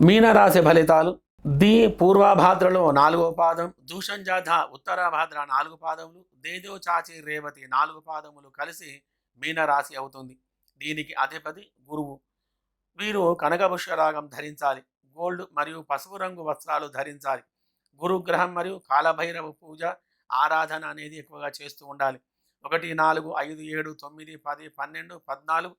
మీనరాశి ఫలితాలు. ది పూర్వభాద్రలో 4వ పాదం, దూషంజాధ ఉత్తరాభాద్ర 4 పాదములు, దేదో చాచి రేవతి 4 పాదములు కలిసి మీనరాశి అవుతుంది. దీనికి అధిపతి గురువు. వీరు కనకపుష్యరాగం ధరించాలి. గోల్డ్ మరియు పసుపు రంగు వస్త్రాలు ధరించాలి. గురుగ్రహం మరియు కాలభైరవ పూజ ఆరాధన అనేది ఎక్కువగా చేస్తూ ఉండాలి. 1, 4, 5, 7, 9, 10, 12, 14,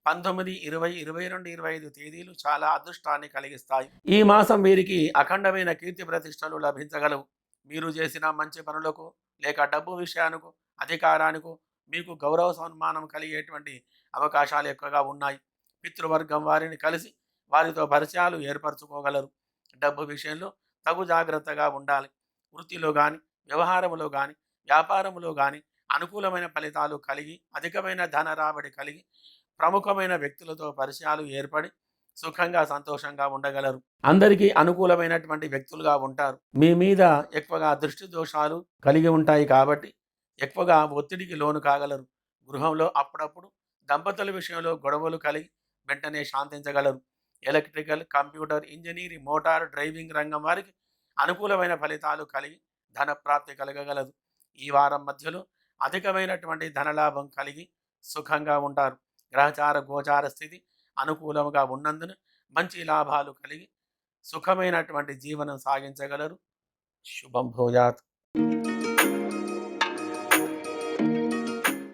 19, 20, 22, 25 తేదీలు చాలా అదృష్టాన్ని కలిగిస్తాయి. ఈ మాసం వీరికి అఖండమైన కీర్తి ప్రతిష్టలు లభించగలవు. మీరు చేసిన మంచి పనులకు లేక డబ్బు విషయానికి అధికారానికి మీకు గౌరవ సన్మానం కలిగేటువంటి అవకాశాలు ఎక్కువగా ఉన్నాయి. పితృవర్గం వారిని కలిసి వారితో పరిచయాలు ఏర్పరచుకోగలరు. డబ్బు విషయంలో తగు జాగ్రత్తగా ఉండాలి. వృత్తిలో కానీ, వ్యవహారంలో కానీ, వ్యాపారంలో కానీ అనుకూలమైన ఫలితాలు కలిగి అధికమైన ధన రాబడి కలిగి ప్రముఖమైన వ్యక్తులతో పరిచయాలు ఏర్పడి సుఖంగా సంతోషంగా ఉండగలరు. అందరికీ అనుకూలమైనటువంటి వ్యక్తులుగా ఉంటారు. మీ మీద ఎక్కువగా దృష్టి దోషాలు కలిగి ఉంటాయి కాబట్టి ఎక్కువగా ఒత్తిడికి లోను కాగలరు. గృహంలో అప్పుడప్పుడు దంపతుల విషయంలో గొడవలు కలిగి వెంటనే శాంతించగలరు. Electrical, computer, engineering, motor driving రంగం వారికి అనుకూలమైన ఫలితాలు కలిగి ధనప్రాప్తి కలగగలదు. ఈ వారం మధ్యలో అధికమైనటువంటి ధనలాభం కలిగి సుఖంగా ఉంటారు. గ్రహచార గోచార స్థితి అనుకూలంగా ఉన్నందున మంచి లాభాలు కలిగి సుఖమైనటువంటి జీవనం సాగించగలరు. శుభం భూయాత్.